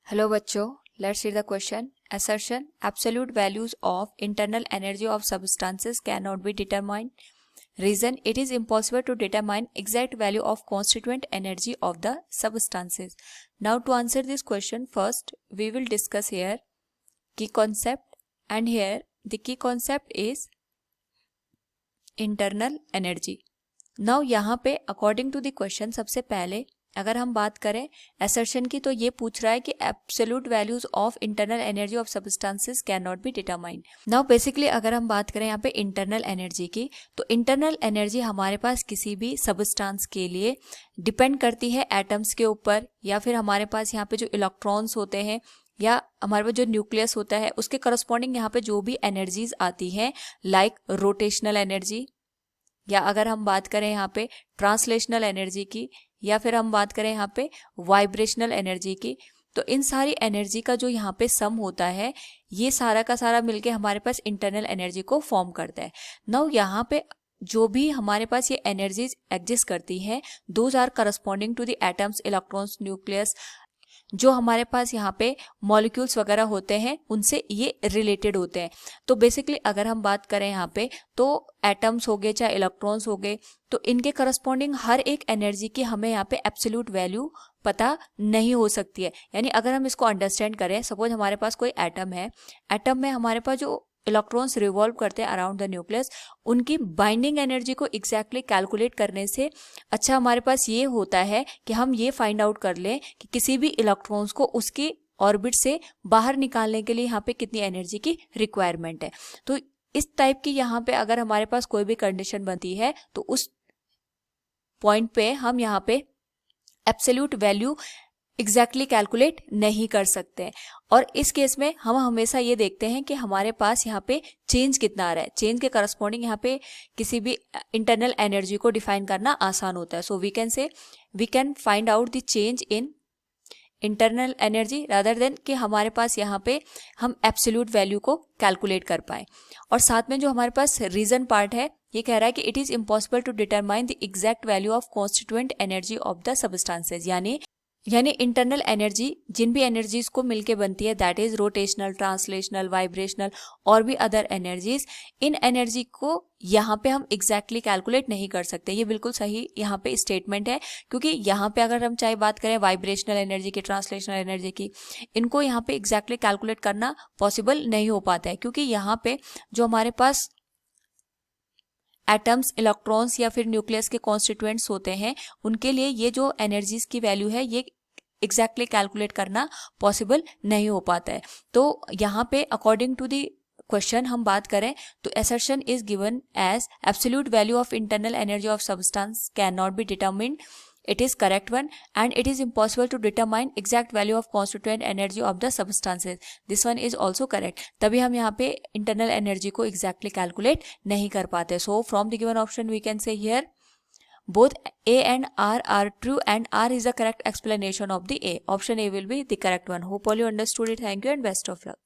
Hello बच्चों, let's read the question. Assertion: absolute values of internal energy of substances cannot be determined. Reason: it is impossible to determine exact value of constituent energy of the substances. Now to answer this question, first we will discuss here key concept, and here the key concept is internal energy. Now यहाँ पे according to the question सबसे पहले अगर हम बात करें assertion की, तो ये पूछ रहा है कि absolute values of internal energy of substances can not be determined. Now basically अगर हम बात करें यहाँ पे इंटरनल एनर्जी की, तो इंटरनल एनर्जी हमारे पास किसी भी सब्सटेंस के लिए डिपेंड करती है एटम्स के ऊपर, या फिर हमारे पास यहाँ पे जो इलेक्ट्रॉन्स होते हैं या हमारे पास जो न्यूक्लियस होता है उसके करस्पॉन्डिंग यहाँ पे जो भी एनर्जीज आती हैं, लाइक रोटेशनल एनर्जी, या अगर हम बात करें यहाँ पे ट्रांसलेशनल एनर्जी की, या फिर हम बात करें यहाँ पे वाइब्रेशनल एनर्जी की, तो इन सारी एनर्जी का जो यहाँ पे सम होता है, ये सारा का सारा मिलके हमारे पास इंटरनल एनर्जी को फॉर्म करता है. नाउ यहाँ पे जो भी हमारे पास ये एनर्जीज एग्जिस्ट करती हैं, those are corresponding to the atoms, electrons, nucleus, जो हमारे पास यहाँ पे मॉलिक्यूल्स वगैरह होते हैं उनसे ये रिलेटेड होते हैं. तो बेसिकली अगर हम बात करें यहाँ पे, तो एटम्स हो गए चाहे इलेक्ट्रॉन्स हो गए, तो इनके करस्पॉन्डिंग हर एक एनर्जी की हमें यहाँ पे एब्सोल्यूट वैल्यू पता नहीं हो सकती है. यानी अगर हम इसको अंडरस्टैंड करें, सपोज हमारे पास कोई एटम है, एटम में हमारे पास जो इलेक्ट्रॉन्स रिवॉल्व करते हैं अराउंड द न्यूक्लियस, उनकी बाइंडिंग एनर्जी को एग्जैक्टली कैलकुलेट करने से अच्छा हमारे पास ये होता है कि हम ये फाइंड आउट कर लें कि किसी भी इलेक्ट्रॉन्स को उसकी ऑर्बिट से बाहर निकालने के लिए यहाँ पे कितनी एनर्जी की रिक्वायरमेंट है. तो इस टाइप की यहाँ पे अगर हमारे पास कोई भी कंडीशन बनती है, तो उस पॉइंट पे हम यहाँ पे एब्सोल्यूट वैल्यू एग्जैक्टली कैलकुलेट नहीं कर सकते. और इस केस में हम हमेशा ये देखते हैं कि हमारे पास यहाँ पे चेंज कितना आ रहा है. चेंज के करस्पॉन्डिंग यहाँ पे किसी भी इंटरनल एनर्जी को डिफाइन करना आसान होता है. So we can say we can find out the change in internal energy rather than कि हमारे पास यहाँ पे हम एब्सोल्यूट वैल्यू को कैलकुलेट कर पाए. और साथ में जो हमारे पास रीजन पार्ट है, ये कह रहा है कि it is impossible to determine the exact value of constituent energy of the substances. यानी इंटरनल एनर्जी जिन भी एनर्जीज को मिलके बनती है, that is rotational, translational, vibrational और भी अदर एनर्जीज, इन एनर्जी को यहाँ पे हम एग्जैक्टली कैलकुलेट नहीं कर सकते. ये बिल्कुल सही यहाँ पे स्टेटमेंट है, क्योंकि यहाँ पे अगर हम चाहे बात करें वाइब्रेशनल एनर्जी की, ट्रांसलेशनल एनर्जी की, इनको यहाँ पे एग्जैक्टली कैलकुलेट करना पॉसिबल नहीं हो पाता है, क्योंकि यहाँ पे जो हमारे पास एटम्स, इलेक्ट्रॉन्स या फिर न्यूक्लियस के कॉन्स्टिट्यूएंट्स होते हैं, उनके लिए ये जो एनर्जीज की वैल्यू है ये एग्जैक्टली कैलकुलेट करना पॉसिबल नहीं हो पाता है. तो यहाँ पे अकॉर्डिंग टू द क्वेश्चन हम बात करें, तो assertion is given as absolute value of internal energy of substance cannot be determined. It is correct one, and it is impossible to determine exact value of constituent energy of the substances. This one is also correct. तभी हम यहाँ पे internal energy को exactly calculate नहीं कर पाते. So from the given option we can say here both A and R are true, and R is the correct explanation of the A. Option A will be the correct one. Hope all you understood it. Thank you and best of luck.